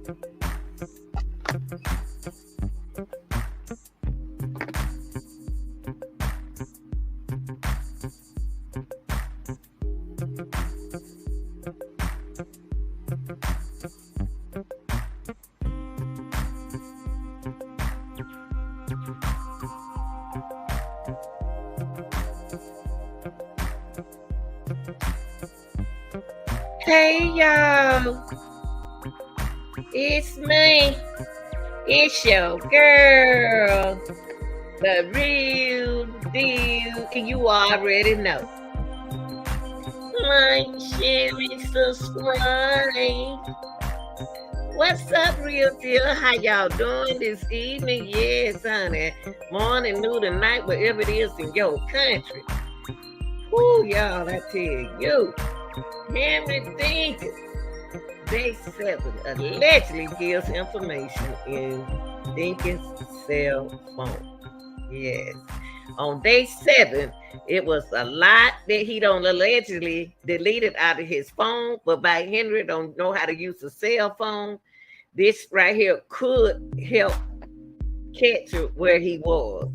Hey y'all, it's me. It's your girl, the real deal. You already know. Like, share, and subscribe. What's up, real deal? How y'all doing this evening? Yes, honey. Morning, noon, night, wherever it is in your country. Woo, y'all, I tell you. Henry Dinkins, day 7, allegedly gives information in Dinkins' cell phone. Yes. On day 7, it was a lot that he don't allegedly deleted out of his phone, but by Henry don't know how to use a cell phone. This right here could help catch where he was.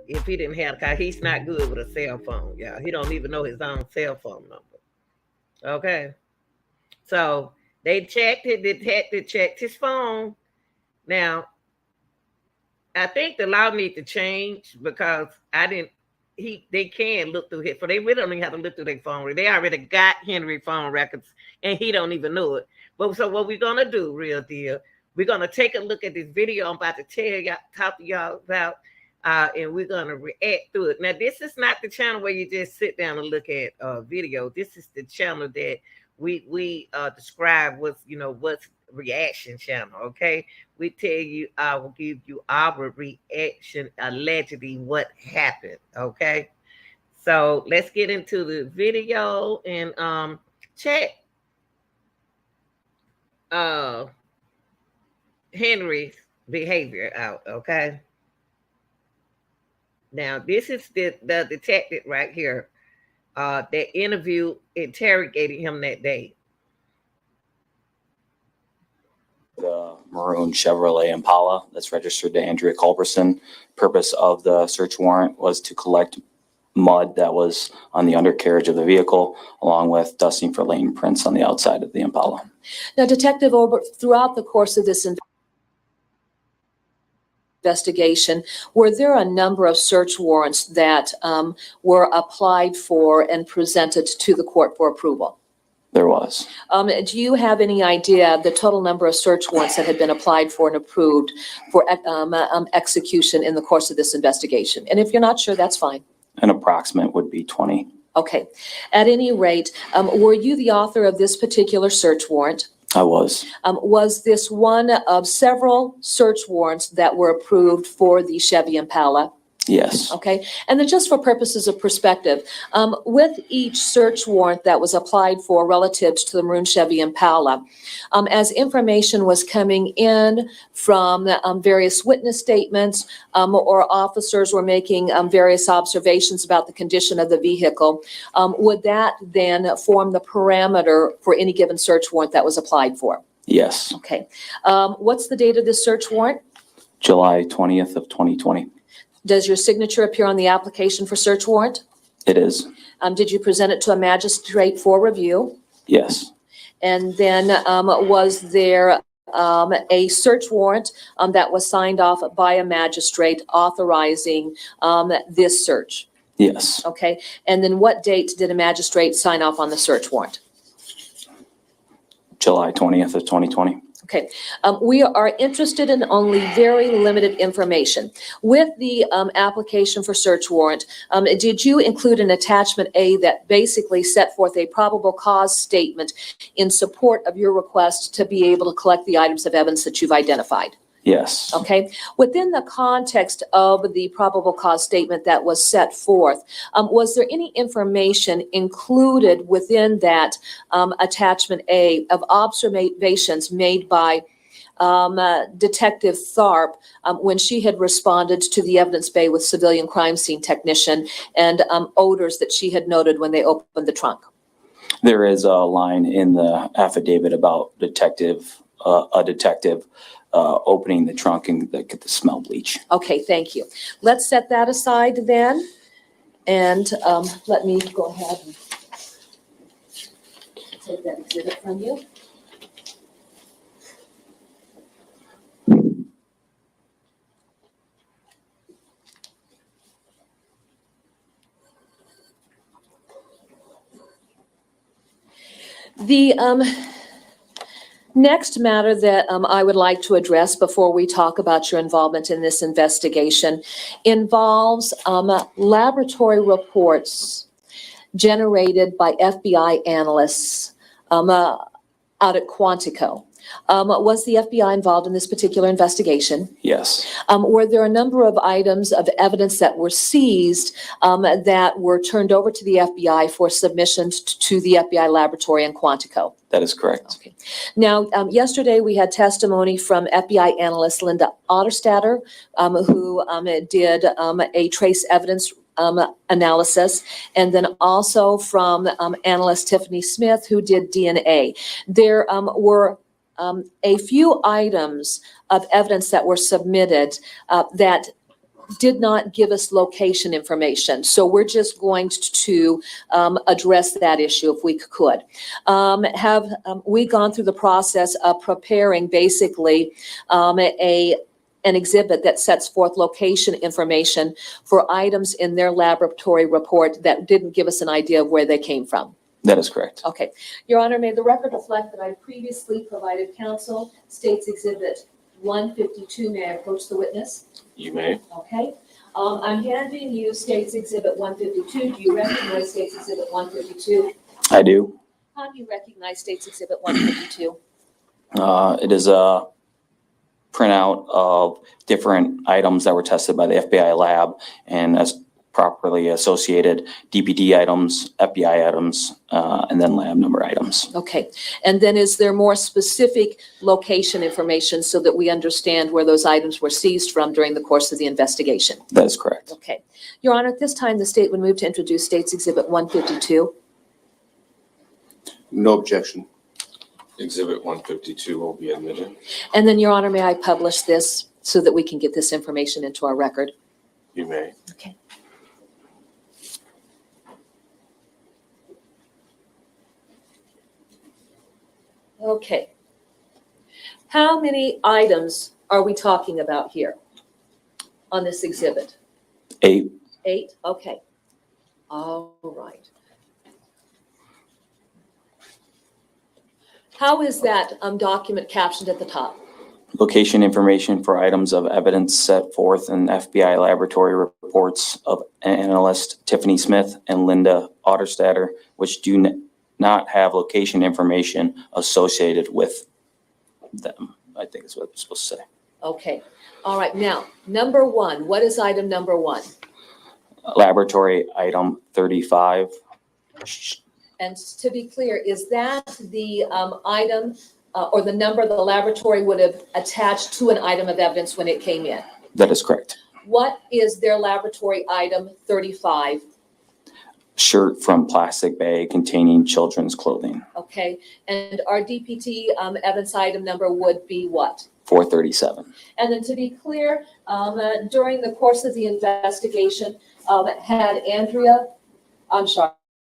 If he didn't have, because he's not good with a cell phone, y'all. He don't even know his own cell phone number. Okay. So they checked it, detective checked his phone. Now, I think the law needs to change because they can look through his phone. They really don't even have to look through their phone. They already got Henry phone records and he don't even know it. But so what we're gonna do, real deal, we're gonna take a look at this video I'm about to talk to y'all about. And we're going to react to it. Now, this is not the channel where you just sit down and look at video. This is the channel that we describe what's reaction channel, okay? We tell you, I will give you our reaction, allegedly what happened, okay? So let's get into the video and check Henry's behavior out, okay? Now, this is the detective right here that interrogated him that day. The maroon Chevrolet Impala that's registered to Andrea Culberson. Purpose of the search warrant was to collect mud that was on the undercarriage of the vehicle, along with dusting for latent prints on the outside of the Impala. Now, Detective Ober, throughout the course of this investigation, were there a number of search warrants that were applied for and presented to the court for approval? There was. Do you have any idea the total number of search warrants that had been applied for and approved for execution in the course of this investigation? And if you're not sure, that's fine. An approximate would be 20. Okay. At any rate, were you the author of this particular search warrant? I was. Was this one of several search warrants that were approved for the Chevy Impala? Yes. Okay. And then just for purposes of perspective, with each search warrant that was applied for relative to the maroon Chevy Impala, as information was coming in from various witness statements or officers were making various observations about the condition of the vehicle, would that then form the parameter for any given search warrant that was applied for? Yes. Okay. What's the date of this search warrant? July 20th of 2020. Does your signature appear on the application for search warrant? It is. Did you present it to a magistrate for review? Yes. And then was there a search warrant that was signed off by a magistrate authorizing this search? Yes. Okay. And then what date did a magistrate sign off on the search warrant? July 20th of 2020. Okay, we are interested in only very limited information. With the application for search warrant, did you include an attachment A that basically set forth a probable cause statement in support of your request to be able to collect the items of evidence that you've identified? Yes. Okay. Within the context of the probable cause statement that was set forth, was there any information included within that attachment A of observations made by Detective Tharp when she had responded to the evidence bay with civilian crime scene technician and odors that she had noted when they opened the trunk? There is a line in the affidavit about Detective a detective opening the trunk and get the smell bleach. Okay, thank you. Let's set that aside then. And let me go ahead and take that exhibit from you. The next matter that I would like to address before we talk about your involvement in this investigation involves laboratory reports generated by FBI analysts out at Quantico. Was the FBI involved in this particular investigation? Yes, Were there a number of items of evidence that were seized that were turned over to the FBI for submission to the FBI laboratory in Quantico? that is correct. Okay. Now, yesterday we had testimony from FBI analyst Linda Otterstatter, who did a trace evidence analysis, and then also from analyst Tiffany Smith, who did DNA. There were a few items of evidence that were submitted that did not give us location information. So we're just going to address that issue if we could. Have we gone through the process of preparing basically an exhibit that sets forth location information for items in their laboratory report that didn't give us an idea of where they came from? That is correct. Okay. Your Honor, may the record reflect that I previously provided counsel States Exhibit 152. May I approach the witness? You may. Okay. I'm handing you States Exhibit 152. Do you recognize States Exhibit 152? I do. How do you recognize States Exhibit 152? It is a printout of different items that were tested by the FBI lab and as properly associated DPD items, FBI items, and then lab number items. Okay. And then is there more specific location information so that we understand where those items were seized from during the course of the investigation? That is correct. Okay. Your Honor, at this time, the state would move to introduce States Exhibit 152. No objection. Exhibit 152 will be admitted. And then, Your Honor, may I publish this so that we can get this information into our record? You may. Okay. Okay. How many items are we talking about here on this exhibit? 8. 8? Okay. All right. How is that document captioned at the top? Location information for items of evidence set forth in FBI laboratory reports of analyst Tiffany Smith and Linda Otterstatter, which do not have location information associated with them, I think is what I'm supposed to say. Okay. All right. Now, number 1, what is item number 1? Laboratory item 35. And to be clear, is that the item or the number the laboratory would have attached to an item of evidence when it came in? That is correct. What is their laboratory item 35? Shirt from plastic bag containing children's clothing. Okay. And our DPT evidence item number would be what? 437. And then to be clear, during the course of the investigation, had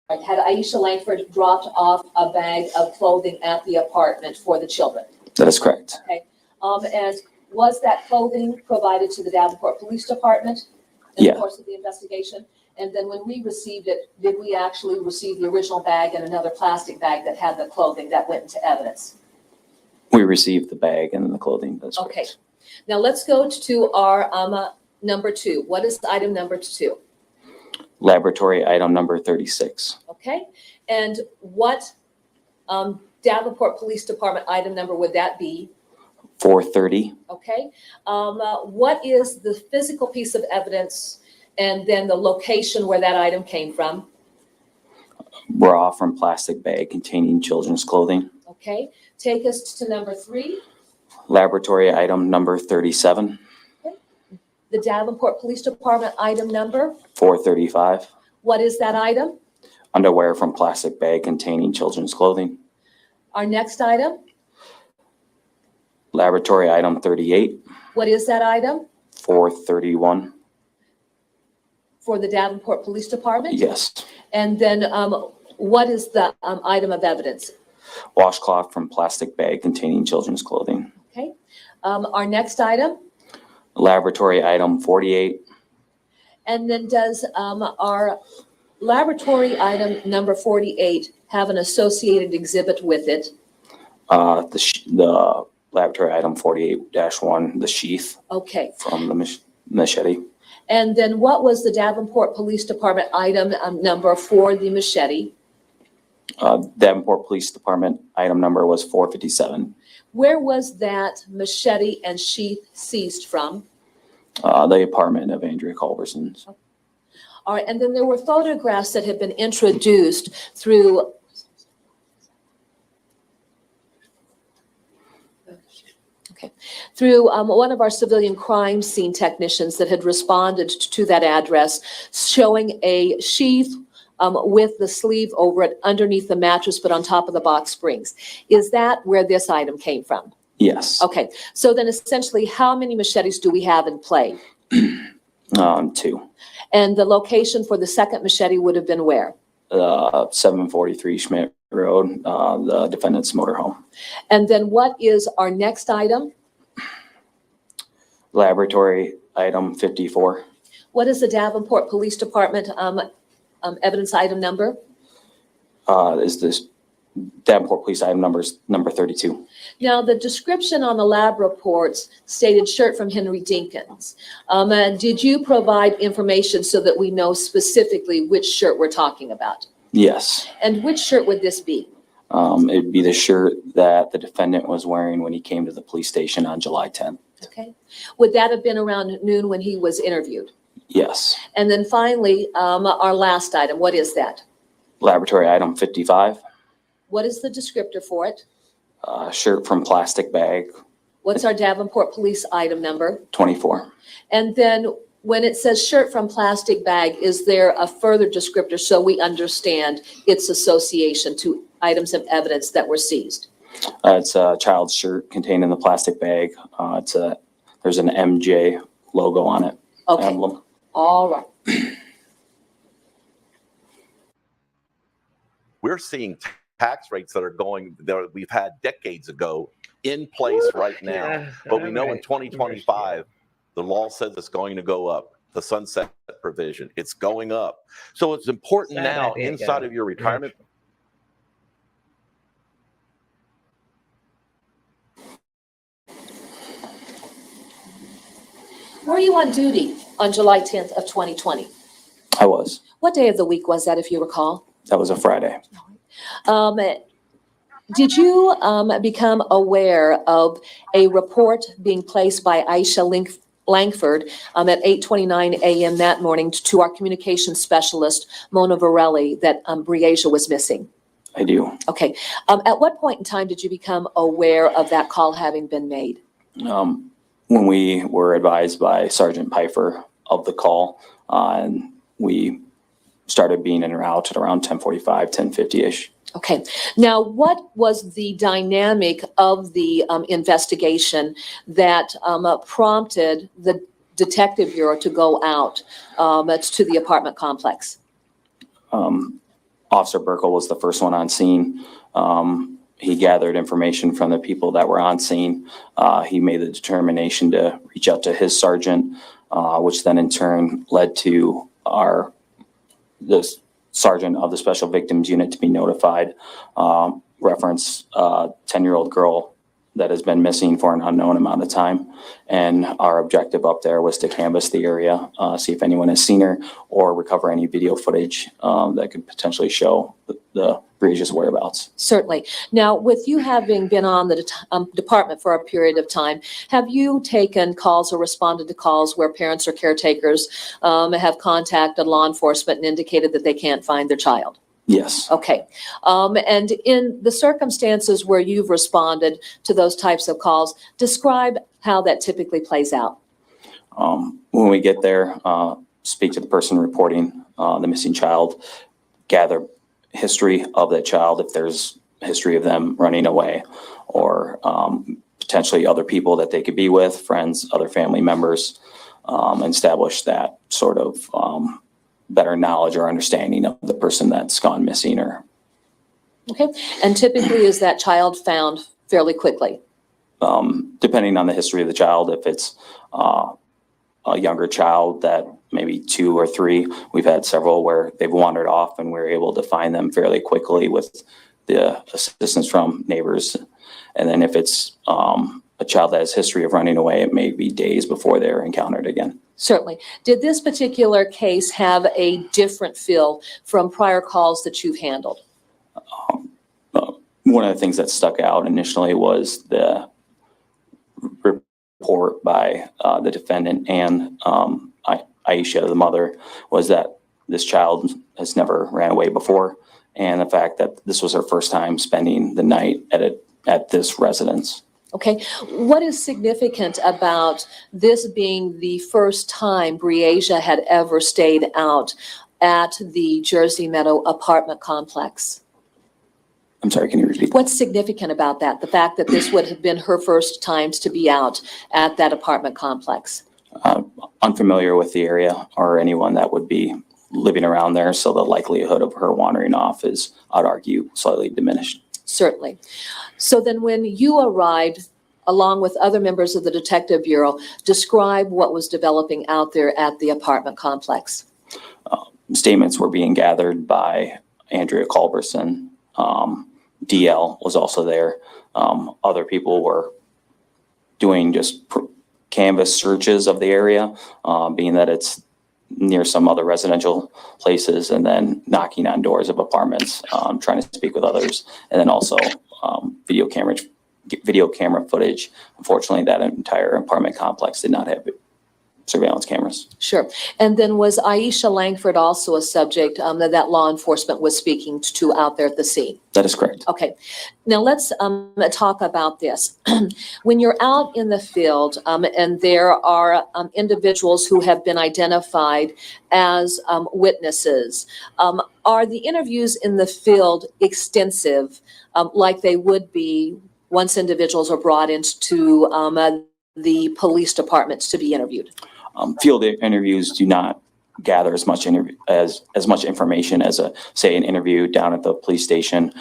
Aisha Langford dropped off a bag of clothing at the apartment for the children? That is correct. Okay. And was that clothing provided to the Davenport Police Department in Yeah. the course of the investigation? And then when we received it, did we actually receive the original bag and another plastic bag that had the clothing that went into evidence? We received the bag and the clothing. That's Okay. correct. Now let's go to our number 2. What is item number 2? Laboratory item number 36. Okay. And what Davenport Police Department item number would that be? 430. Okay. What is the physical piece of evidence and then the location where that item came from? Bra from plastic bag containing children's clothing. Okay. Take us to number 3. Laboratory item number 37. The Davenport Police Department item number. 435. What is that item? Underwear from plastic bag containing children's clothing. Our next item. Laboratory item 38, What is that item? 431. For the Davenport Police Department? Yes. And then what is the item of evidence? Washcloth from plastic bag containing children's clothing. Okay. Our next item? Laboratory item 48. And then does our laboratory item number 48 have an associated exhibit with it? The laboratory item 48-1, the sheath Okay. from the machete. And then what was the Davenport Police Department item number for the machete? Davenport Police Department item number was 457. Where was that machete and sheath seized from? The apartment of Andrea Culberson's. All right, and then there were photographs that had been introduced through one of our civilian crime scene technicians that had responded to that address, showing a sheath with the sleeve over it underneath the mattress, but on top of the box springs. Is that where this item came from? Yes. Okay, so then essentially, how many machetes do we have in play? 2. And the location for the second machete would have been where? 743 Schmidt Road, the defendant's motorhome. And then what is our next item? Laboratory item 54. What is the Davenport Police Department evidence item number? Is this Davenport Police item number 32. Now, the description on the lab reports stated shirt from Henry Dinkins. Did you provide information so that we know specifically which shirt we're talking about? Yes. And which shirt would this be? It'd be the shirt that the defendant was wearing when he came to the police station on July 10th. Okay. Would that have been around noon when he was interviewed? Yes. And then finally, our last item, what is that? Laboratory item 55. What is the descriptor for it? Shirt from plastic bag What's our Davenport Police item number? 24. And then when it says shirt from plastic bag, is there a further descriptor so we understand its association to items of evidence that were seized? It's a child's shirt contained in the plastic bag. There's an MJ logo on it. Okay. Emblem. All right. We're seeing tax rates that are going that we've had decades ago in place right now. Yeah, But we know in alright. 2025, the law says it's going to go up. The sunset provision, it's going up. So it's important Sorry now about that, inside guys. of your retirement. Were you on duty on July 10th of 2020? I was. What day of the week was that, if you recall? That was a Friday. Did you become aware of a report being placed by Aisha Langford at 8:29 a.m. that morning to our communications specialist, Mona Varelli, that Briasia was missing? I do. Okay. At what point in time did you become aware of that call having been made? When we were advised by Sergeant Pfeiffer of the call, and we started being in and out at around 10:45, 10:50-ish. Okay. Now, what was the dynamic of the investigation that prompted the Detective Bureau to go out to the apartment complex? Officer Burkle was the first one on scene. He gathered information from the people that were on scene. He made the determination to reach out to his sergeant, which then in turn led to the sergeant of the Special Victims Unit to be notified. Reference 10-year-old girl that has been missing for an unknown amount of time. And our objective up there was to canvass the area, see if anyone has seen her, or recover any video footage that could potentially show the Briasia's whereabouts. Certainly. Now, with you having been on the department for a period of time, have you taken calls or responded to calls where parents or caretakers have contacted law enforcement and indicated that they can't find their child? Yes. Okay. And in the circumstances where you've responded to those types of calls, describe how that typically plays out. When we get there, speak to the person reporting the missing child, gather history of that child, if there's history of them running away or potentially other people that they could be with, friends, other family members, and establish that sort of better knowledge or understanding of the person that's gone missing. Or Okay, and typically is that child found fairly quickly? depending on the history of the child, if it's a younger child that maybe 2 or 3, we've had several where they've wandered off and we're able to find them fairly quickly with the assistance from neighbors. And then if it's a child that has history of running away, it may be days before they're encountered again. Certainly. Did this particular case have a different feel from prior calls that you've handled? One of the things that stuck out initially was the report by the defendant and Aisha, the mother, was that this child has never ran away before, and the fact that this was her first time spending the night at this residence. Okay, what is significant about this being the first time Breasia had ever stayed out at the Jersey Meadow apartment complex? I'm sorry, can you repeat? What's significant about that, the fact that this would have been her first times to be out at that apartment complex? Unfamiliar with the area or anyone that would be living around there, so the likelihood of her wandering off is, I'd argue, slightly diminished. Certainly. So then when you arrived, along with other members of the Detective Bureau, describe what was developing out there at the apartment complex. Statements were being gathered by Andrea Culberson. DL was also there. Other people were doing just canvas searches of the area, being that it's near some other residential places, and then knocking on doors of apartments, trying to speak with others, and then also video camera footage. Unfortunately, that entire apartment complex did not have surveillance cameras. Sure. And then was Aisha Langford also a subject that law enforcement was speaking to out there at the scene? That is correct. Okay. Now let's talk about this. When you're out in the field and there are individuals who have been identified as witnesses, are the interviews in the field extensive like they would be once individuals are brought into the police departments to be interviewed? Field interviews do not gather as much information as say an interview down at the police station.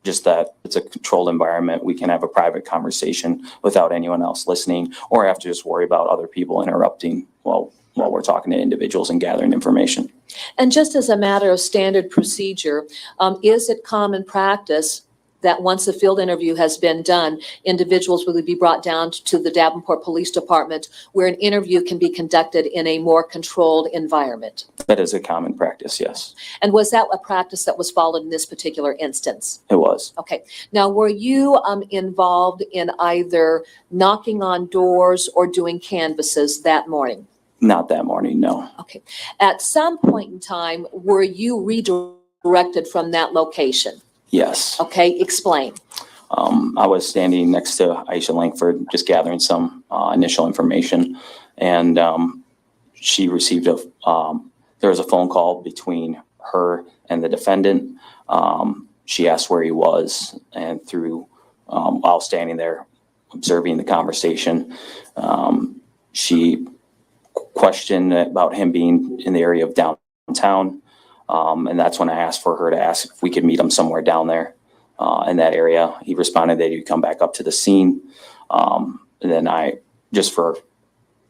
Just that it's a controlled environment. We can have a private conversation without anyone else listening, or have to just worry about other people interrupting while we're talking to individuals and gathering information. And just as a matter of standard procedure, is it common practice that once a field interview has been done, individuals will be brought down to the Davenport Police Department where an interview can be conducted in a more controlled environment? That is a common practice, yes. And was that a practice that was followed in this particular instance? It was. Okay. Now, were you involved in either knocking on doors or doing canvasses that morning? Not that morning, no. Okay. At some point in time, were you redirected from that location? Yes. Okay, explain. I was standing next to Aisha Langford, just gathering some initial information, and she received there was a phone call between her and the defendant. She asked where he was, and while standing there observing the conversation, she questioned about him being in the area of downtown. And that's when I asked for her to ask if we could meet him somewhere down there in that area. He responded that he'd come back up to the scene. And then just for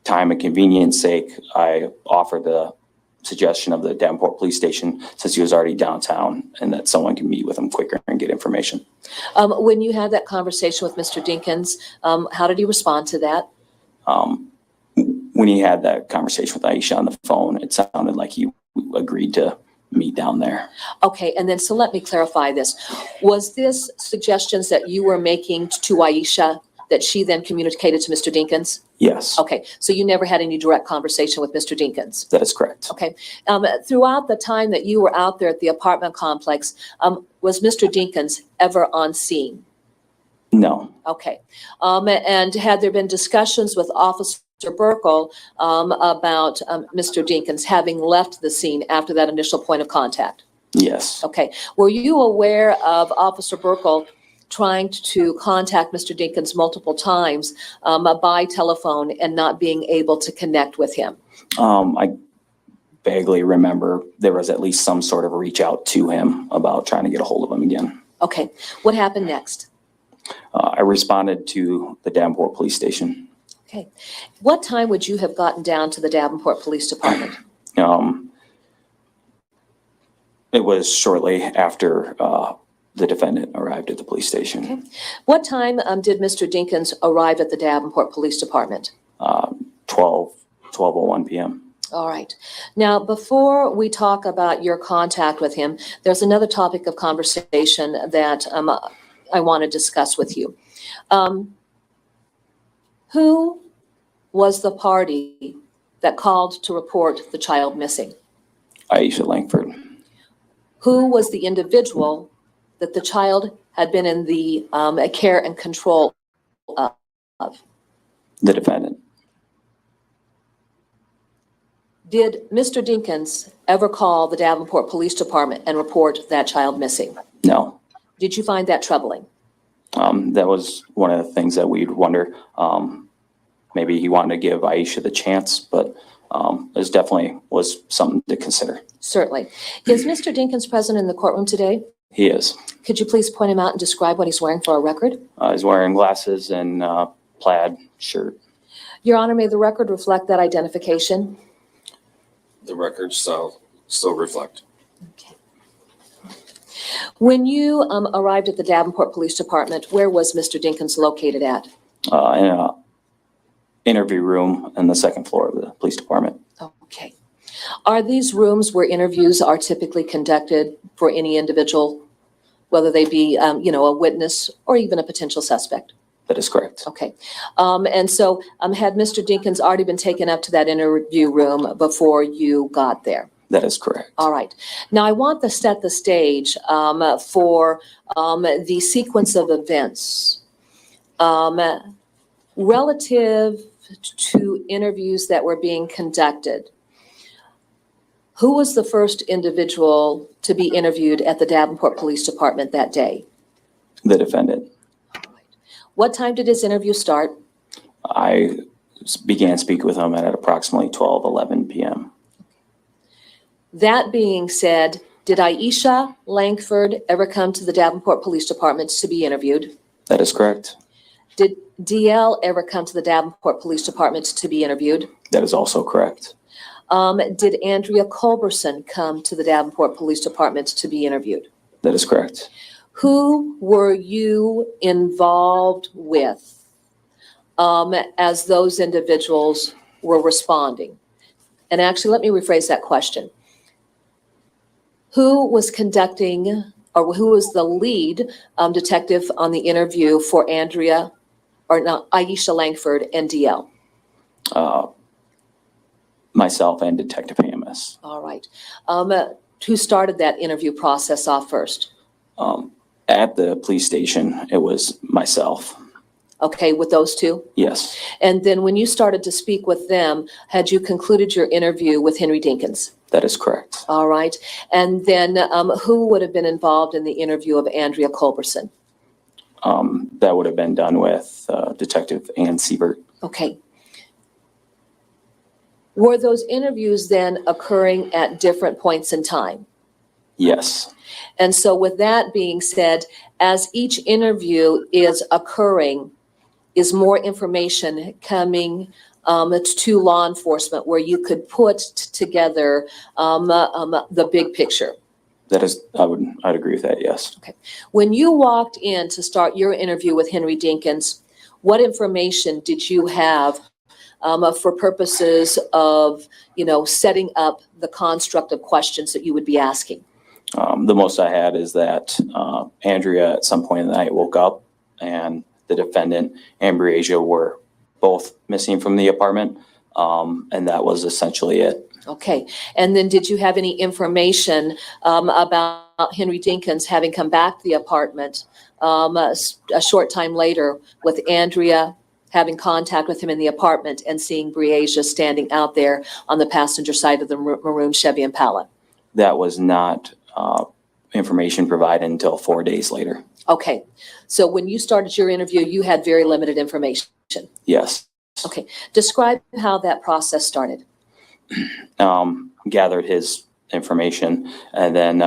time and convenience sake, I offered the suggestion of the Davenport Police Station since he was already downtown, and that someone can meet with him quicker and get information. When you had that conversation with Mr. Dinkins, how did he respond to that? When he had that conversation with Aisha on the phone, it sounded like he agreed to meet down there. Okay, and then so let me clarify this. Was this suggestions that you were making to Aisha that she then communicated to Mr. Dinkins? Yes. Okay, so you never had any direct conversation with Mr. Dinkins? That is correct. Okay. Throughout the time that you were out there at the apartment complex, was Mr. Dinkins ever on scene? No. Okay. And had there been discussions with Officer Burkle about Mr. Dinkins having left the scene after that initial point of contact? Yes. Okay. Were you aware of Officer Burkle trying to contact Mr. Dinkins multiple times by telephone and not being able to connect with him? I vaguely remember there was at least some sort of reach out to him about trying to get a hold of him again. Okay, what happened next? I responded to the Davenport Police Station. Okay, what time would you have gotten down to the Davenport Police Department? It was shortly after the defendant arrived at the police station. Okay. What time did Mr. Dinkins arrive at the Davenport Police Department? 12:01 p.m. All right. Now, before we talk about your contact with him, there's another topic of conversation that I want to discuss with you. Who was the party that called to report the child missing? Aisha Langford, Who was the individual that the child had been in the care and control of? the defendant. Did Mr. Dinkins ever call the Davenport Police Department and report that child missing? No. Did you find that troubling? That was one of the things that we'd wonder. Maybe he wanted to give Aisha the chance, but it definitely was something to consider. Certainly. Is Mr. Dinkins present in the courtroom today? He is. Could you please point him out and describe what he's wearing for our record? He's wearing glasses and plaid shirt. Your Honor, may the record reflect that identification? The records still reflect. Okay. When you arrived at the Davenport Police Department, where was Mr. Dinkins located at? In an interview room on the second floor of the police department. Okay. Are these rooms where interviews are typically conducted for any individual, whether they be, a witness or even a potential suspect? That is correct. Okay. And so had Mr. Dinkins already been taken up to that interview room before you got there? That is correct. All right. Now I want to set the stage for the sequence of events relative to interviews that were being conducted. Who was the first individual to be interviewed at the Davenport Police Department that day? The defendant. What time did his interview start? I began speaking with him at approximately 12:11 p.m. That being said, did Aisha Langford ever come to the Davenport Police Department to be interviewed? That is correct. Did DL ever come to the Davenport Police Department to be interviewed? That is also correct. Did Andrea Culberson come to the Davenport Police Department to be interviewed? That is correct. Who were you involved with as those individuals were responding? And actually, let me rephrase that question. Who was conducting, or who was the lead detective on the interview for Aisha Langford and DL? Myself and Detective Hamas. All right. Who started that interview process off first? At the police station, it was myself. Okay, with those two? Yes. And then when you started to speak with them, had you concluded your interview with Henry Dinkins? That is correct. All right. And then who would have been involved in the interview of Andrea Culberson? That would have been done with Detective Ann Siebert. Okay. Were those interviews then occurring at different points in time? Yes. And so with that being said, as each interview is occurring, is more information coming to law enforcement where you could put together the big picture? That is, I'd agree with that, yes. Okay. When you walked in to start your interview with Henry Dinkins, what information did you have for purposes of, setting up the construct of questions that you would be asking? The most I had is that Andrea at some point in the night woke up and the defendant and Asia were both missing from the apartment, and that was essentially it. Okay. And then did you have any information about Henry Dinkins having come back to the apartment a short time later with Andrea having contact with him in the apartment and seeing Asia standing out there on the passenger side of the maroon Chevy Impala? That was not information provided until 4 days later. Okay, so when you started your interview, you had very limited information. Yes. Okay, describe how that process started. Gathered his information, and then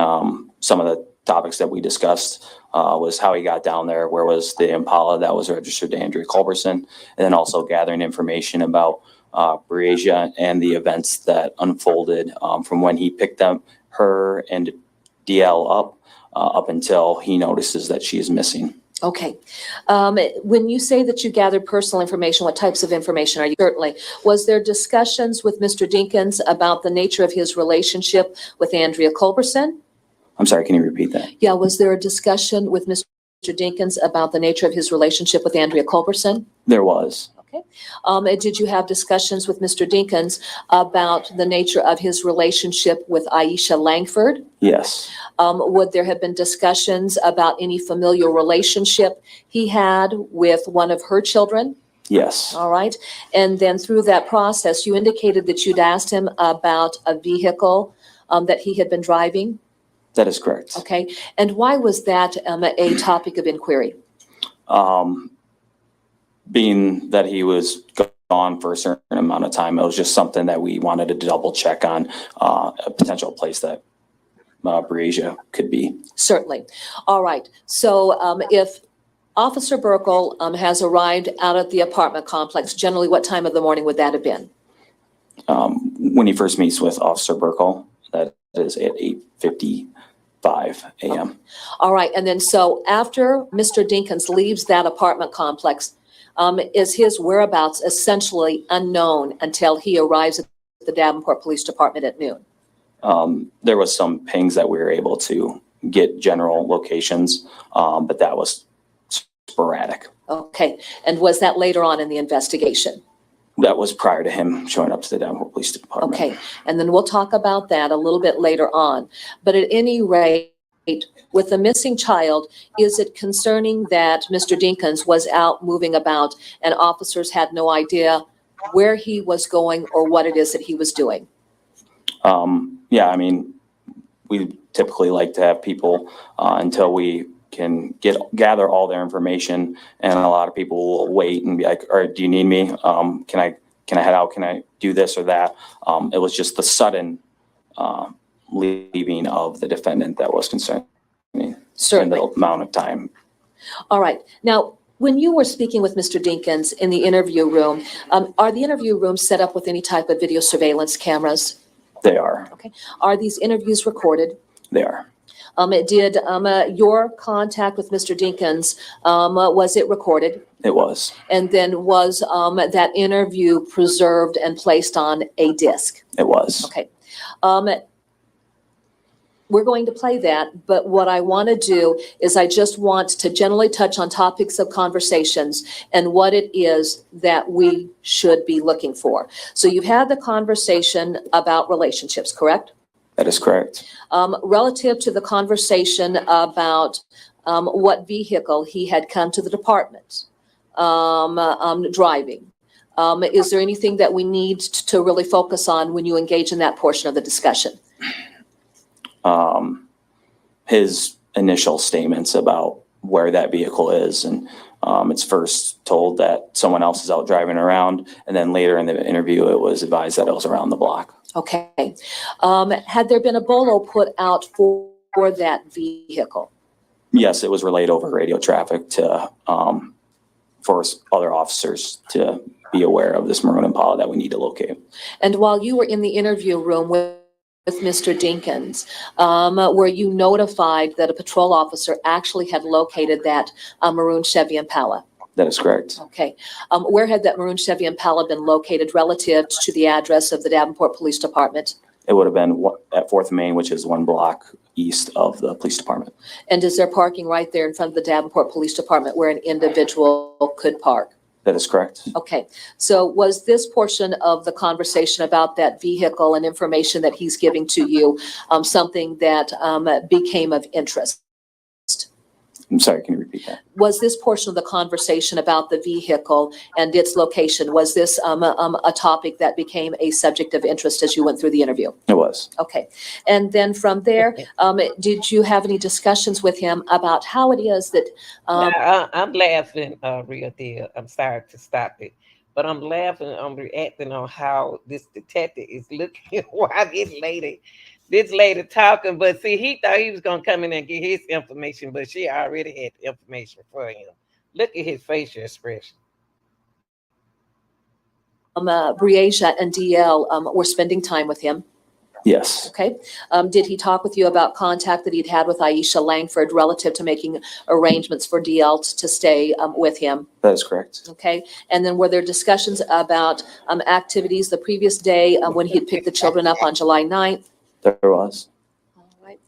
some of the topics that we discussed was how he got down there, where was the Impala that was registered to Andrea Culberson, and then also gathering information about Breasia and the events that unfolded from when he picked her and DL up until he notices that she is missing. Okay. When you say that you gathered personal information, what types of information are you? Certainly. Was there discussions with Mr. Dinkins about the nature of his relationship with Andrea Culberson? I'm sorry, can you repeat that? Yeah, was there a discussion with Mr. Dinkins about the nature of his relationship with Andrea Culberson? There was. Okay. Did you have discussions with Mr. Dinkins about the nature of his relationship with Aisha Langford? Yes. Would there have been discussions about any familial relationship he had with one of her children? Yes. All right. And then through that process, you indicated that you'd asked him about a vehicle that he had been driving? That is correct. Okay. And why was that a topic of inquiry? Being that he was gone for a certain amount of time, it was just something that we wanted to double check on a potential place that Breasia could be. Certainly. All right. So if Officer Burkle has arrived out at the apartment complex, generally what time of the morning would that have been? When he first meets with Officer Burkle, that is at 8:55 a.m. All right. And then so after Mr. Dinkins leaves that apartment complex, is his whereabouts essentially unknown until he arrives at the Davenport Police Department at noon? There was some pings that we were able to get general locations, but that was sporadic. Okay. And was that later on in the investigation? That was prior to him showing up to the Davenport Police Department. Okay. And then we'll talk about that a little bit later on. But at any rate, with the missing child, is it concerning that Mr. Dinkins was out moving about and officers had no idea where he was going or what it is that he was doing? Yeah, I mean, we typically like to have people until we can gather all their information, and a lot of people will wait and be like, all right, do you need me? Can I head out? Can I do this or that? It was just the sudden leaving of the defendant that was concerning. Certainly. The amount of time. All right. Now, when you were speaking with Mr. Dinkins in the interview room, are the interview rooms set up with any type of video surveillance cameras? They are. Okay. Are these interviews recorded? They are. Did your contact with Mr. Dinkins, was it recorded? It was. And then was that interview preserved and placed on a disc? It was. Okay. We're going to play that, but what I want to do is I just want to generally touch on topics of conversations and what it is that we should be looking for. So you've had the conversation about relationships, correct? That is correct. Relative to the conversation about what vehicle he had come to the department driving, is there anything that we need to really focus on when you engage in that portion of the discussion? His initial statements about where that vehicle is, and it's first told that someone else is out driving around, and then later in the interview it was advised that it was around the block. Okay. Had there been a bolo put out for that vehicle? Yes, it was relayed over radio traffic to for other officers to be aware of this maroon Impala that we need to locate. And while you were in the interview room with Mr. Dinkins, were you notified that a patrol officer actually had located that maroon Chevy Impala? That is correct. Okay. Where had that maroon Chevy Impala been located relative to the address of the Davenport Police Department? It would have been at 4th Main, which is 1 block east of the police department. And is there parking right there in front of the Davenport Police Department where an individual could park? That is correct. Okay. So was this portion of the conversation about that vehicle and information that he's giving to you something that became of interest? I'm sorry, can you repeat that? Was this portion of the conversation about the vehicle and its location, was this a topic that became a subject of interest as you went through the interview? It was. Okay. And then from there, did you have any discussions with him about how it is that I'm laughing, real deal. I'm sorry to stop it, but I'm laughing. I'm reacting on how this detective is looking while this lady talking. But see, he thought he was gonna come in and get his information, but she already had the information for him. Look at his facial expression. Breasia and DL were spending time with him? Yes. Okay. Did he talk with you about contact that he'd had with Aisha Langford relative to making arrangements for DL to stay with him? That is correct. Okay. And then were there discussions about activities the previous day when he had picked the children up on July 9th? There was. All right.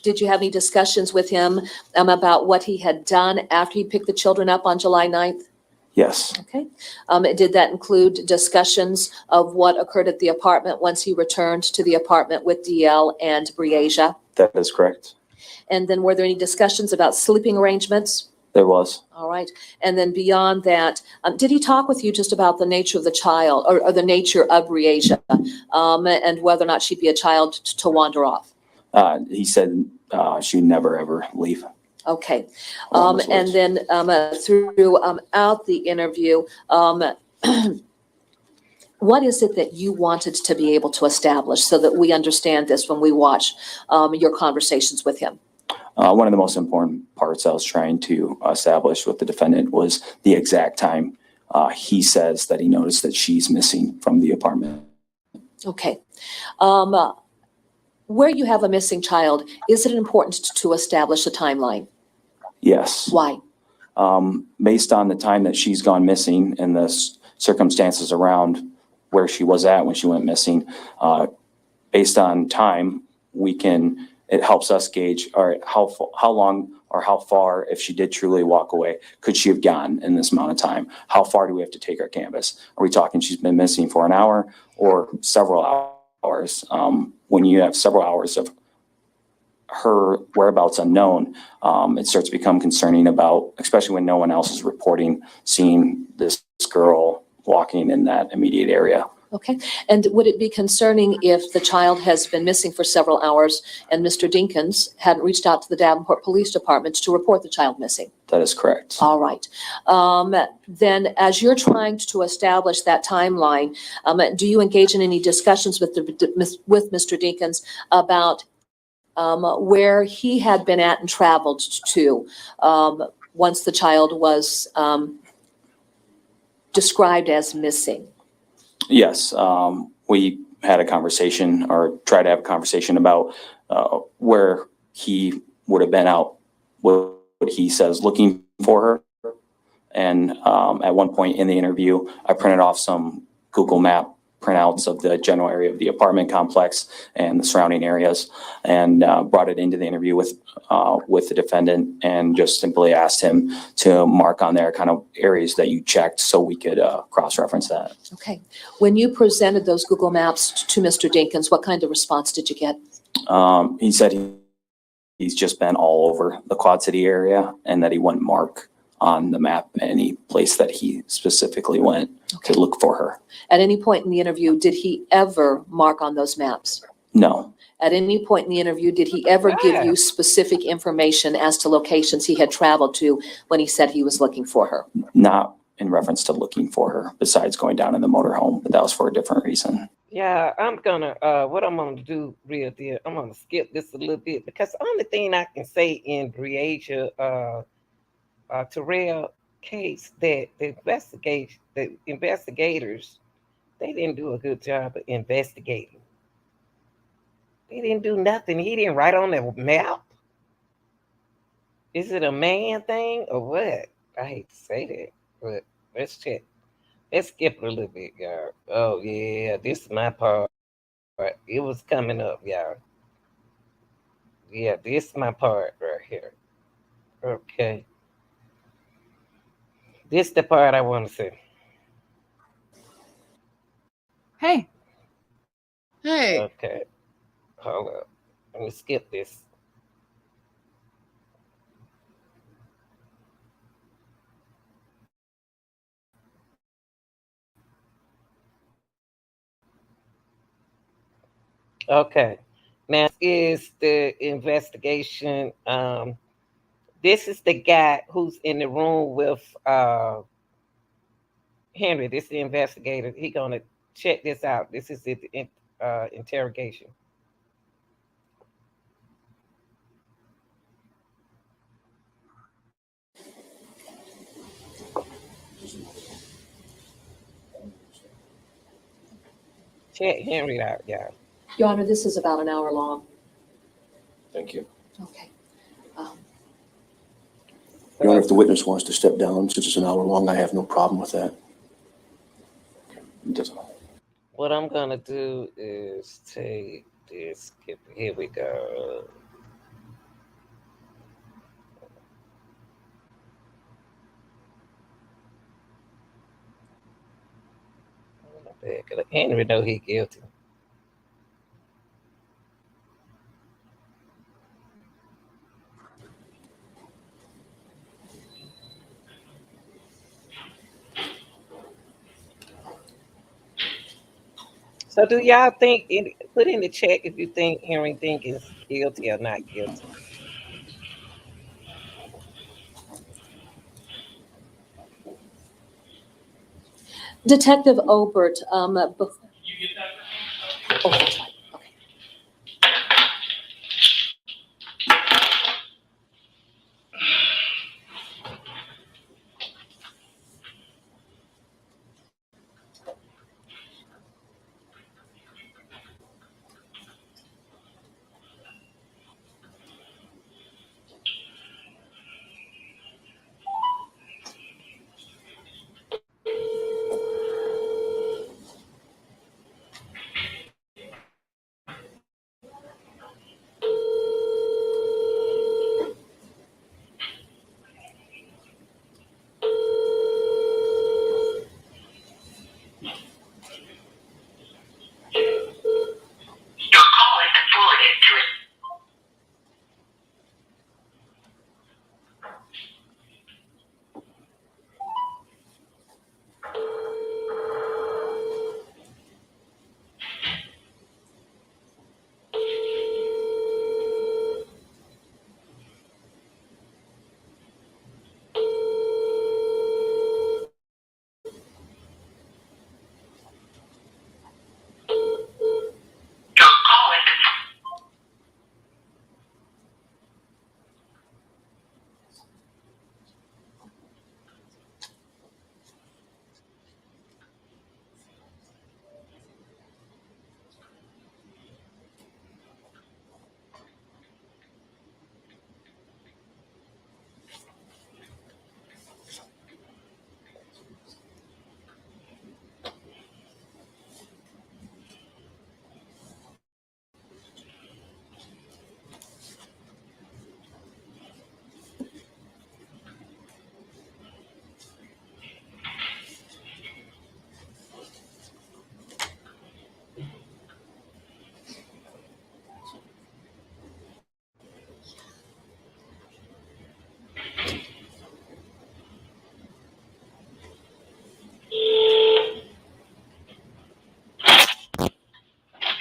Did you have any discussions with him about what he had done after he picked the children up on July 9th? Yes. Okay. Did that include discussions of what occurred at the apartment once he returned to the apartment with DL and Breasia? That is correct. And then were there any discussions about sleeping arrangements? There was. All right. And then beyond that, did he talk with you just about the nature of the child or the nature of Breasia and whether or not she'd be a child to wander off? He said she'd never ever leave. Okay. And then throughout the interview, what is it that you wanted to be able to establish so that we understand this when we watch your conversations with him? One of the most important parts I was trying to establish with the defendant was the exact time he says that he noticed that she's missing from the apartment. Okay. Where you have a missing child, is it important to establish a timeline? Yes. Why? Based on the time that she's gone missing and the circumstances around where she was at when she went missing, based on time, it helps us gauge, all right, how long or how far, if she did truly walk away, could she have gone in this amount of time? How far do we have to take our canvas? Are we talking she's been missing for an hour or several hours? When you have several hours of her whereabouts unknown, it starts to become concerning about, especially when no one else is reporting seeing this girl walking in that immediate area. Okay. And would it be concerning if the child has been missing for several hours and Mr. Dinkins hadn't reached out to the Davenport Police Department to report the child missing? That is correct. All right. Then as you're trying to establish that timeline, do you engage in any discussions with Mr. Dinkins about where he had been at and traveled to once the child was described as missing? Yes, we had a conversation or tried to have a conversation about where he would have been out, what he says, looking for her. And at one point in the interview, I printed off some Google Map printouts of the general area of the apartment complex and the surrounding areas, and brought it into the interview with the defendant and just simply asked him to mark on there kind of areas that you checked so we could cross-reference that. Okay. When you presented those Google Maps to Mr. Dinkins, what kind of response did you get? He said he's just been all over the Quad City area and that he wouldn't mark on the map any place that he specifically went to look for her. At any point in the interview, did he ever mark on those maps? No. At any point in the interview, did he ever give you specific information as to locations he had traveled to when he said he was looking for her? Not in reference to looking for her, besides going down in the motorhome, but that was for a different reason. Yeah, what I'm gonna do, real deal, I'm gonna skip this a little bit because the only thing I can say in Breasia Terrell case that the investigators, they didn't do a good job of investigating. They didn't do nothing. He didn't write on the map. Is it a man thing or what? I hate to say that, but let's check. Let's skip it a little bit, y'all. Oh yeah, this is my part. It was coming up, y'all. Yeah, this is my part right here. Okay. This is the part I want to say. Hey. Okay. Hold up. Let me skip this. Okay. Now is the investigation. This is the guy who's in the room with Henry. This is the investigator. He gonna check this out. This is the interrogation. Check Henry out, y'all. Your Honor, this is about an hour long. Thank you. Okay. Your Honor, if the witness wants to step down, since it's an hour long, I have no problem with that. Doesn't- What I'm gonna do is take this. Here we go. Henry know he guilty. So do y'all think? Put in the chat if you think Henry Dinkins is guilty or not guilty. Detective Obert, oh, that's right. Okay.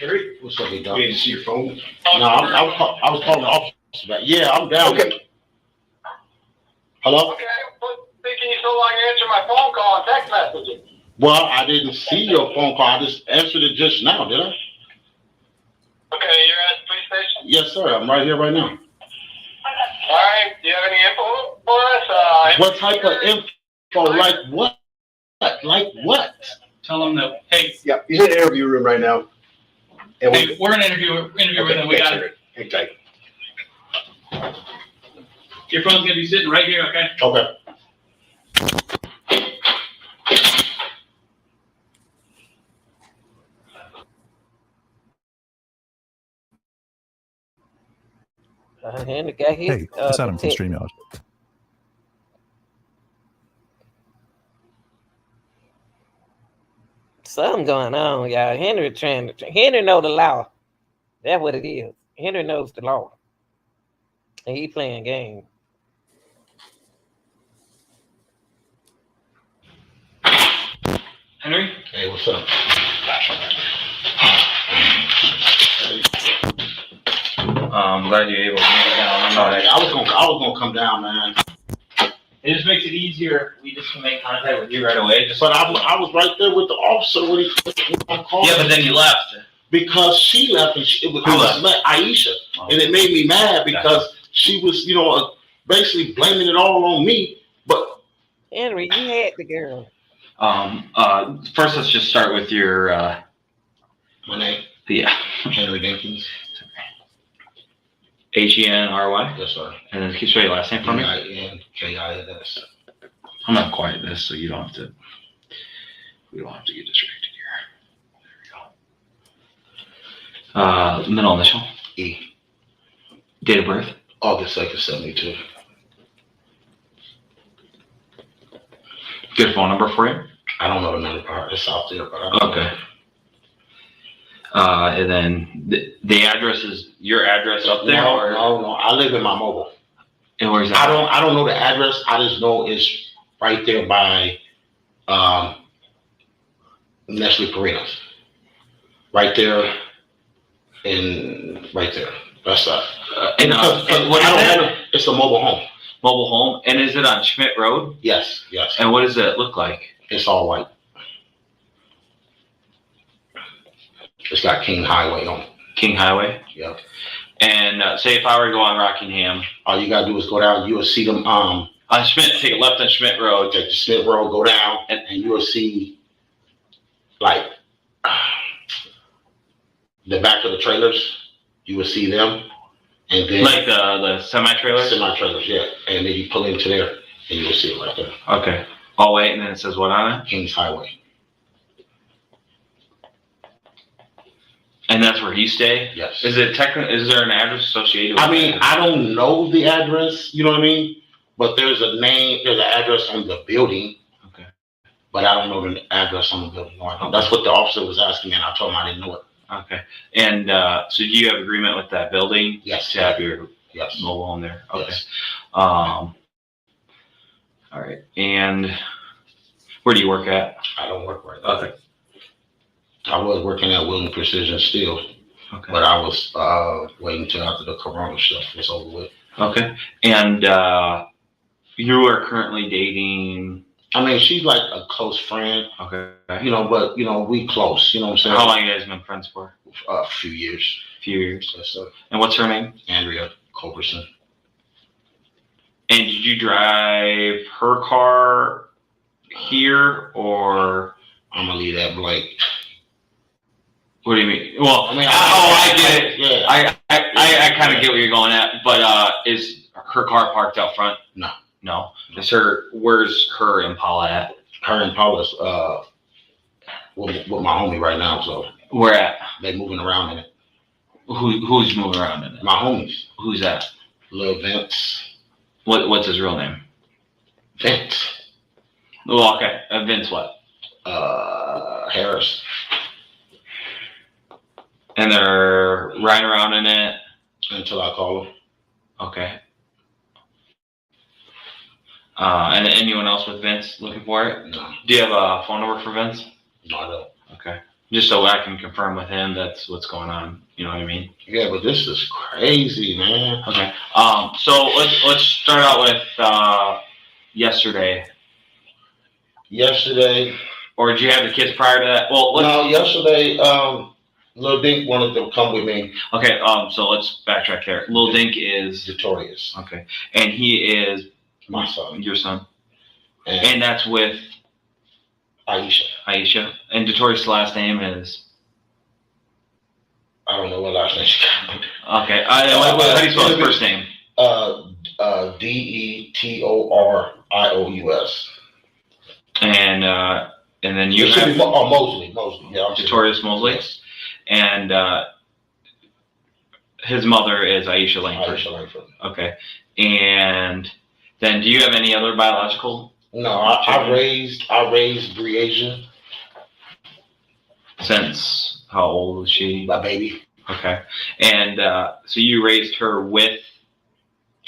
Harry, what's up, big dog? You need to see your phone? No, I was calling the officer back. Yeah, I'm down. Okay. Hello? Okay, what taking you so long to answer my phone call and text messaging? Well, I didn't see your phone call. I just answered it just now, did I? Okay, you're at the police station? Yes, sir. I'm right here right now. All right, do you have any info for us? What type of info? Like what? Like what? Tell them that, hey, Yeah, he's in the interview room right now. And hey, we're in an interview with them. We got it. Hang tight. Your phone's gonna be sitting right here, okay? Okay. Henry got his. Hey, it's Adam from StreamYard. Something going on, y'all. Henry know the law. That's what it is. Henry knows the law. And he playing game. Henry? Hey, what's up? I'm glad you're able to make it down. Sorry, I was gonna come down, man. It just makes it easier. We just can make contact with you right away. Just But I was right there with the officer when he called. yeah, but then you left. Because she left and Who I left? met Aisha, and it made me mad because she was, basically blaming it all on me. But Henry, you had the girl. First, let's just start with your my name, yeah, Henry Dinkins. Henry. Yes, sir. And then can you spell your last name for me? Dinkins. I'm gonna quiet this so you don't have to. We don't have to get distracted here. There we go. Middle initial. E. Date of birth. August 2nd, 72. Good phone number for you. I don't know the number part. It's out there, but I don't Okay. And then the address is your address up there, No, or no. I live in my mobile. and where's that? I don't know the address. I just know it's right there by Nestle Parinas. Right there. Right there. That's that. And what is that? It's a mobile home. Mobile home, and is it on Schmidt Road? Yes. And what does it look like? It's all white. It's got King Highway on it. King Highway. Yep. And say if I were to go on Rockingham, All you gotta do is go down. You will see them. on Schmidt, take a left on Schmidt Road. Take the Smith Road, go down, and you will see like the back of the trailers. You will see them, and then Like the semi trailers. semi trailers, yeah. And then you pull into there, and you will see it right there. Okay. Oh wait, and then it says what on it? King's Highway. And that's where you stay. Yes. Is it Is there an address associated with I mean, it? I don't know the address. You know what I mean? But there's an address on the building. Okay. But I don't know the address on the building. No, I don't. That's what the officer was asking me, and I told him I didn't know it. Okay. And so do you have agreement with that building? Yes. To have your Yes. mobile home there? Okay. Yes. All right. And where do you work at? I don't work right now. Okay. I was working at Wilton Precision Steel, Okay. but I was waiting until after the corona stuff was over with. Okay. And you are currently dating. I mean, she's like a close friend, Okay. but we close. You know what I'm saying? How long you guys been friends for? A few years. A few years. Yes, sir. And what's her name? Andrea Culberson. And did you drive her car here, or I'm gonna leave that blank. what do you mean? Well, I mean, I get it. Yeah. I kind of get where you're going at, but is her car parked out front? No. No. Where's her Impala at? Her and Paula's with my homie right now, so Where at? they moving around in it. Who's moving around in it? My homies, Who's that? Lil Vince. What's his real name? Vince. Well, okay. Vince what? Harris. And they're riding around in it. Until I call him. Okay. And anyone else with Vince looking for it? No, Do you have a phone number for Vince? no, I don't. Okay. Just so I can confirm with him that's what's going on. You know what I mean? Yeah, but this is crazy, man. Okay. So let's start out with yesterday. Yesterday, Or did you have the kids prior to that? Well, yesterday, Lil Dink wanted to come with me. okay. So let's backtrack there. Lil Dink is Victorious, okay, and he is my son, your son, and and that's with Aisha. And Detorius' last name is I don't know what last name she got. okay. How do you spell his first name? Detorious. And then you have Mosley. Yeah, I'm Detorius Mosley, Yes. and his mother is Aisha Langford. Aisha Langford. Okay, and then do you have any other biological? No, I raised Breasia, Since how old was she? my baby. Okay, and so you raised her with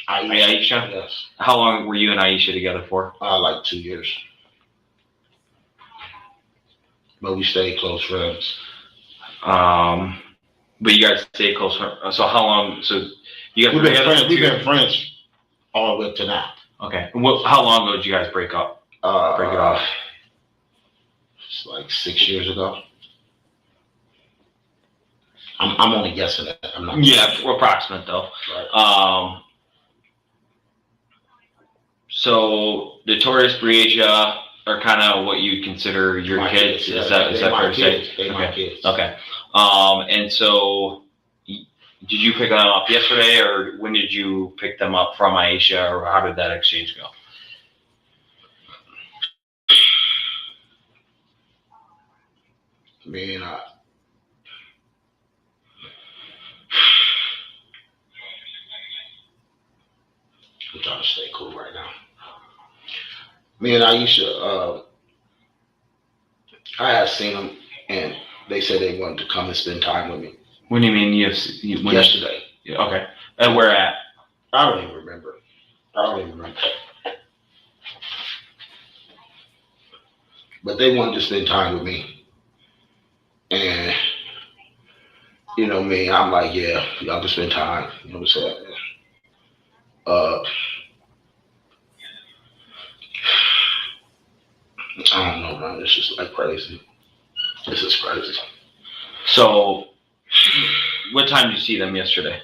Aisha? Yes. How long were you and Aisha together for? Like 2 years. But we stayed close friends. But you guys stay close. So how long? So you guys We've were been together friends. for We've 2 been friends all the way up to now. Okay. How long ago did you guys break up? Break it off? It's like 6 years ago. I'm only guessing that. I'm not. Yeah, approximate though. Right. So Notorious Breasia are kind of what you consider your My kids. kids, yeah. Is that They fair my to say? kids. They my kids. Okay. And so did you pick them up yesterday, or when did you pick them up from Aisha, or how did that exchange go? Me and I'm trying to stay cool right now. Me and Aisha, I had seen them, and they said they wanted to come and spend time with me. When do you mean Yesterday. Okay. And where at? I don't even remember. But they wanted to spend time with me. And, you know me, I'm like, yeah, y'all can spend time. You know what I'm saying? I don't know, man. It's just like crazy. This is crazy. So, what time did you see them yesterday?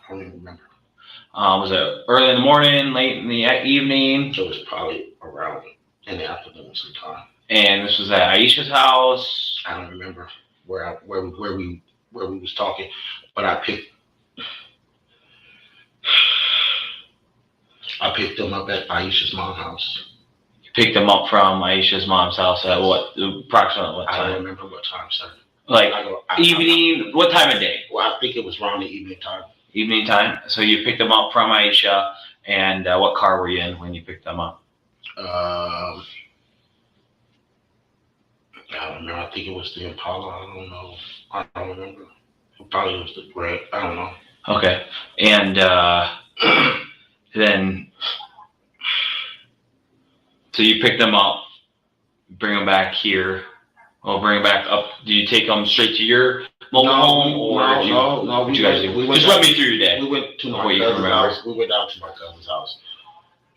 I don't even remember. Was it early in the morning, late in the evening? It was probably around in the afternoon sometime. And this was at Aisha's house. I don't remember where we was talking, but I picked them up at Aisha's mom's house. You picked them up from Aisha's mom's house at approximately what I time? don't remember what time, sir. Like evening, what time of day? Well, I think it was around the evening time. Evening time. So you picked them up from Aisha, and what car were you in when you picked them up? I don't remember. I think it was the Impala. I don't know. I don't remember. It probably was the Red. I don't know. Okay. And then, so you pick them up, bring them back here. Well, bring them back up. Do you take them straight to your mobile home, or no? What you guys do? Just run me through your day. We went to my Before you can cousin's remember. house. We went down to my cousin's house,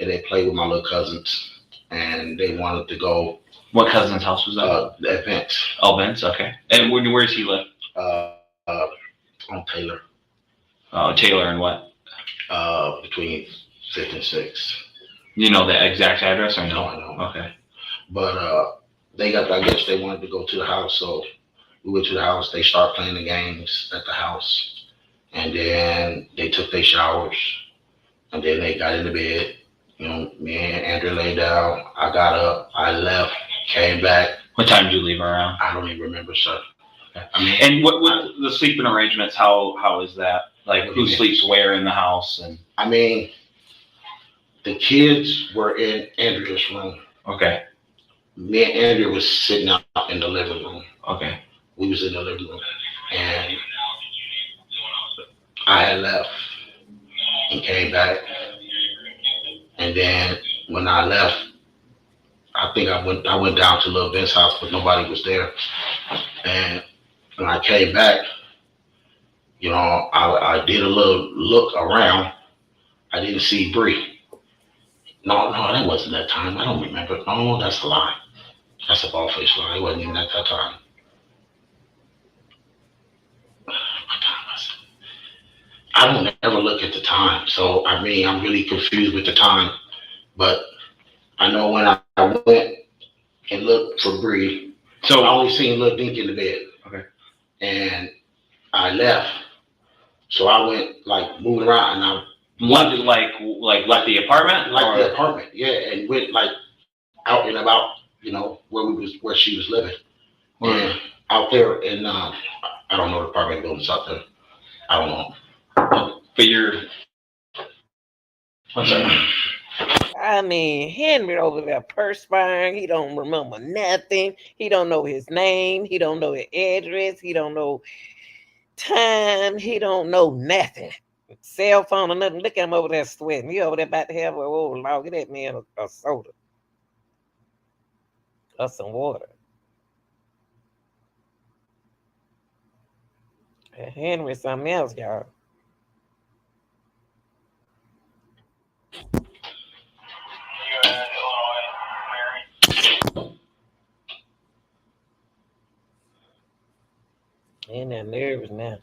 and they played with my little cousins, and they wanted to go. What cousin's house was that? At Vince. Oh, Vince. Okay. And where does he live? On Taylor. Taylor and what? Between 5th and 6th. You know the exact address or no? No, I don't. Okay. But I guess they wanted to go to the house, so we went to the house. They started playing the games at the house, and then they took their showers, and then they got into bed. You know, me and Andrew laid down. I got up. I left. Came back. What time did you leave around? I don't even remember, sir. Okay. I mean, and what the sleeping arrangements? How is that? Like What do who you mean? sleeps where in the house? And I mean, the kids were in Andrea's room. okay. Me and Andrea was sitting out in the living room. Okay. We was in the living room, and I had left and came back. And then when I left, I think I went down to Little Ben's house, but nobody was there. And when I came back, you know, I did a little look around. I didn't see Bree. No, that wasn't that time. I don't remember. No, that's a lie. That's a bald-faced lie. It wasn't even at that time. What time was it? I don't ever look at the time. So, I mean, I'm really confused with the time. But I know when I went and looked for Bree, so I only seen Lil Dink in the bed. Okay. And I left. So I went, like, moving around, and I Left left the apartment? the apartment, yeah, and went, like, out and about, you know, where she was living. And out there in, I don't know the apartment buildings out there. I don't know. But you're. What's that? I mean, Henry over there perspiring. He don't remember nothing. He don't know his name. He don't know his address. He don't know time. He don't know nothing. Cell phone or nothing. Look at him over there sweating. He over there about to have a Lord, get that man a soda or some water. Henry something else, y'all. And that nervous now.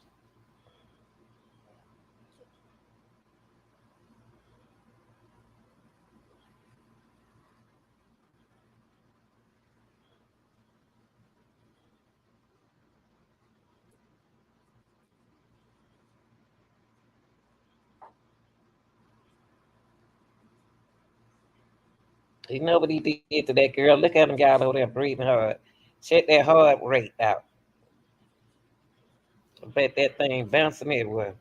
You know what he did to that girl? Look at him, y'all, over there breathing hard. Check that heart rate out. I bet that thing bouncing everywhere.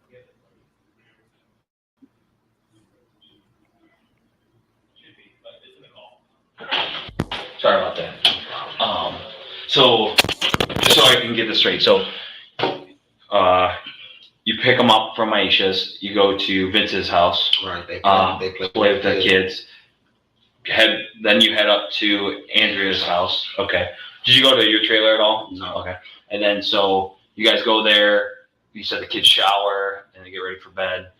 Sorry about that. So just so I can get this straight, so you pick them up from Aisha's, you go to Vince's house, Right. They play with the kids. Then you head up to Andrea's house. Okay. Did you go to your trailer at all? No. Okay. And then so you guys go there. You said the kids shower and they get ready for bed,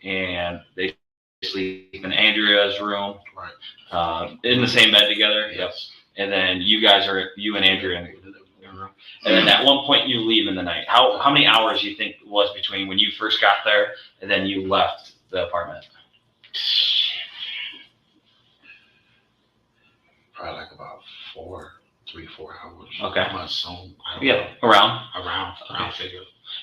and they sleep in Andrea's room. Right. In the same bed together. Yes. And then you and Andrea in the living room. And then at one point you leave in the night. How many hours do you think it was between when you first got there and then you left the apartment? Probably like about 3-4 hours. Okay. I must assume. I don't Yeah, know. Around figure.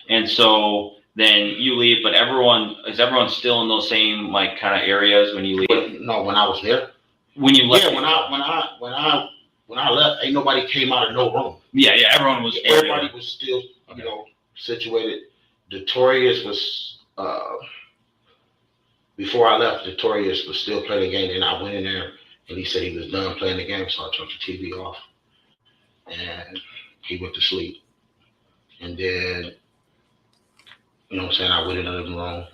And so then you leave, but is everyone still in those same like kind of areas when you leave? But no, when I was there. When you left? Yeah, when I left, ain't nobody came out of no room. Yeah, everyone was. Everybody was still, situated. Notorious was before I left. Notorious was still playing the game, and I went in there, and he said he was done playing the game, so I turned the TV off, and he went to sleep. And then, I went in the living room.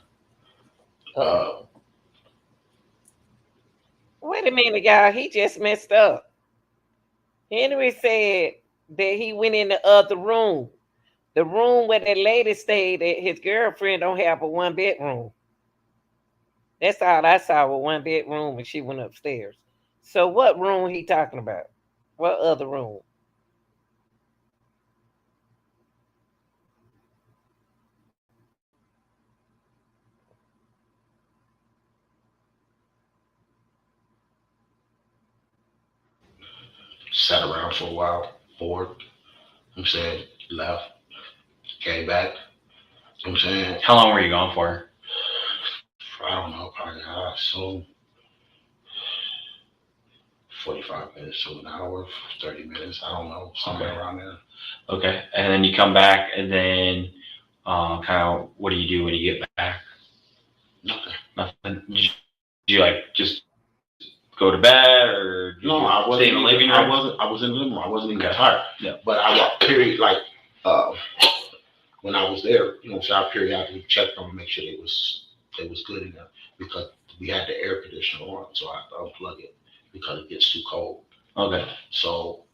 Wait a minute, y'all. He just messed up. Henry said that he went in the other room. The room where that lady stayed, that his girlfriend don't have a 1-bedroom. That's all I saw, a 1-bedroom, and she went upstairs. So what room he talking about? What other room? Sat around for a while, bored. Left, came back. How long were you gone for? I don't know, probably so 45 minutes to an hour, 30 minutes. I don't know, somewhere around there. Okay, and then you come back, and then kind of what do you do when you get back? Nothing. Did you like just go to bed, or did no? You I wasn't stay in the living room. I was in the living room. I wasn't even tired. Yeah. But I walked period like when I was there. I periodically checked them and make sure it was good enough, because we had the air conditioner on, so I have to unplug it because it gets too cold. Okay. So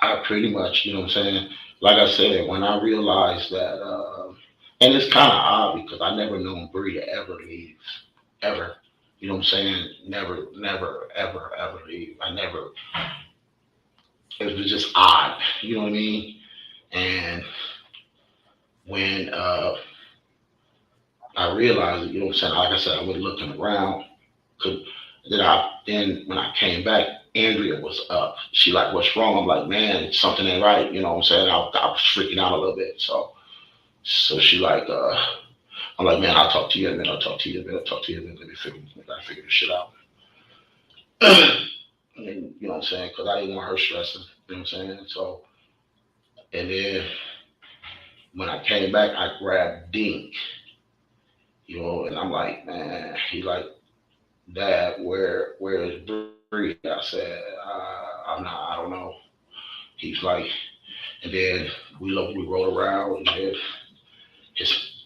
I pretty much, like I said, when I realized that, and it's kind of odd because I never known Bree to ever leave, ever. Never, ever, ever leave. It was just odd, you know what I mean? And when I realized it, like I said, I went looking around. Then when I came back, Andrea was up. She like, what's wrong? I'm like, man, something ain't right. I was freaking out a little bit. So she like, I'm like, man, I'll talk to you, and then I'll talk to you, and then I'll talk to you, and then we gotta figure this shit out. And, because I didn't want her stressing, So, and then when I came back, I grabbed Dink, and I'm like, man, he like, Dad, where is Bree? I said, I don't know. He's like, and then we rolled around, and then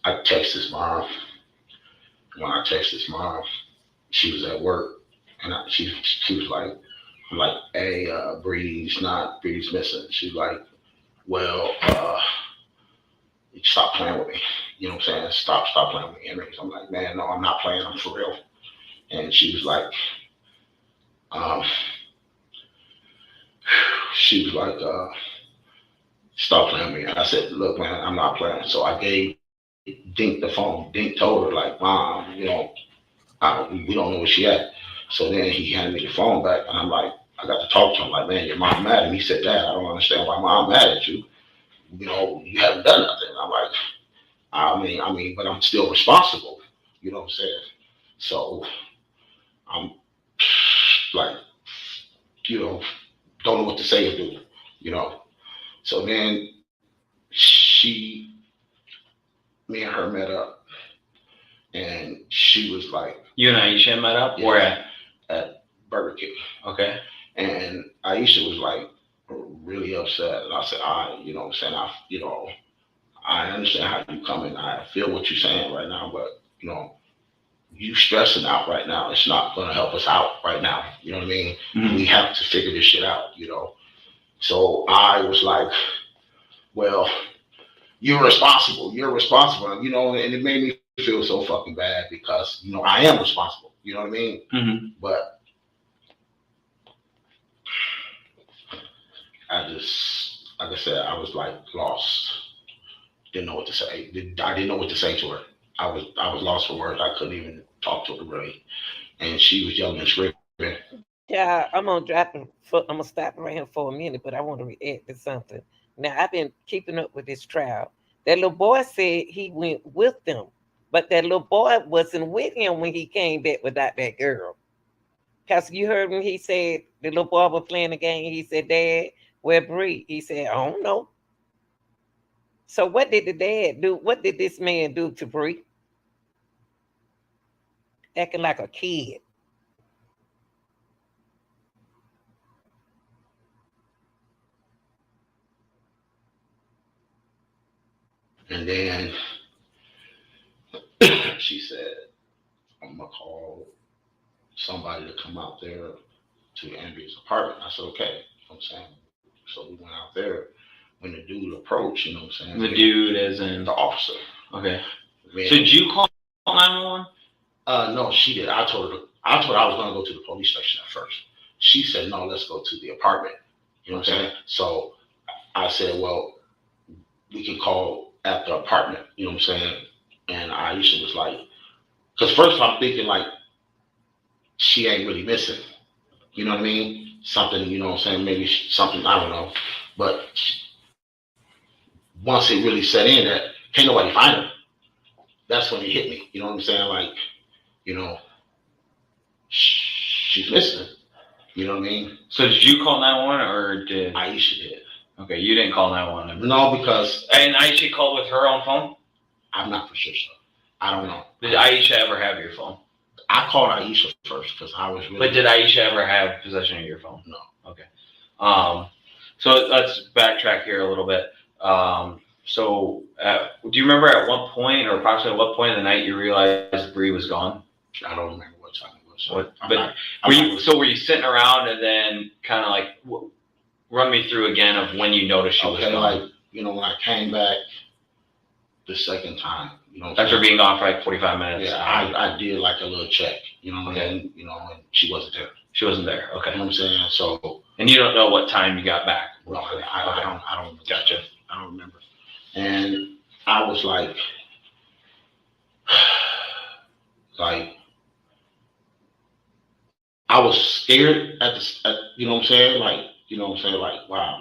I texted his mom. When I texted his mom, she was at work, and she was like, I'm like, hey, Bree's missing. She's like, well, stop playing with me. You know what I'm saying? Stop playing with me. And I'm like, man, no, I'm not playing. I'm for real. And she was like, stop playing with me. And I said, look, man, I'm not playing. So I gave Dink the phone. Dink told her, like, Mom, you know, we don't know where she at. So then he handed me the phone back, and I'm like, I got to talk to him, like, man, your mom mad at me. He said, Dad, I don't understand why mom mad at you. You know, you haven't done nothing. I'm like, I mean, but I'm still responsible. You know what I'm saying? So I'm like, you know, don't know what to say or do, you know. So then me and her met up, and she was like, You and Aisha met up? Yeah. Where at Burger King. Okay. And Aisha was like really upset. And I said, you know what I'm saying? I understand how you coming. I feel what you're saying right now, but you know, you stressing out right now. It's not going to help us out right now. You know what I mean? Mhm. We have to figure this shit out, you know? So I was like, well, you're responsible, you know, and it made me feel so fucking bad because, you know, I am responsible. You know what I mean? Mm-hmm. But I just, like I said, I was like lost. Didn't know what to say. I didn't know what to say to her. I was lost for words. I couldn't even talk to her really. And she was yelling and screaming. Yeah, I'm gonna I'm gonna stop right here for a minute, but I want to react to something. Now I've been keeping up with this trial. That little boy said he went with them, but that little boy wasn't with him when he came back without that girl. Cause you heard when he said the little boy was playing the game. He said, "Dad, where Bree?" He said, "I don't know." So what did the dad do? What did this man do to Bree? Acting like a kid. And then she said, I'm gonna call somebody to come out there to Andrea's apartment. I said, okay. You know what I'm saying? So we went out there. When the dude approached, you know what I'm saying? The dude as in the officer. Okay. Man, So did you call 911? No, she did. I told her I was gonna go to the police station at first. She said, no, let's go to the apartment. You know what I'm saying? So I said, well, we can call at the apartment. You know what I'm saying? And Aisha was like, because first I'm thinking like she ain't really missing. You know what I mean? Something, you know what I'm saying? Maybe something, I don't know. But once it really set in that can't nobody find her, that's when it hit me. You know what I'm saying? Like, you know, she's missing. You know what I mean? So did you call 911 or did Aisha did. Okay, you didn't call 911. No, because And Aisha called with her own phone? I'm not for sure. I don't know. Did Aisha ever have your phone? I called Aisha first because I was really. But did Aisha ever have possession of your phone? No. Okay. So let's backtrack here a little bit. So do you remember at what point or approximately what point of the night you realized Bree was gone? I don't remember what time it was. Were you sitting around and then kind of like run me through again of when you noticed she was gone? Like, you know, when I came back the second time, you know, after being gone for like 45 minutes. Yeah, I did like a little check, you know, and you know, and she wasn't there. She wasn't there. Okay. You know what I'm saying? So. And you don't know what time you got back? No, I don't. Gotcha. I don't remember. And I was like, I was scared you know what I'm saying? Like, you know what I'm saying? Like, wow.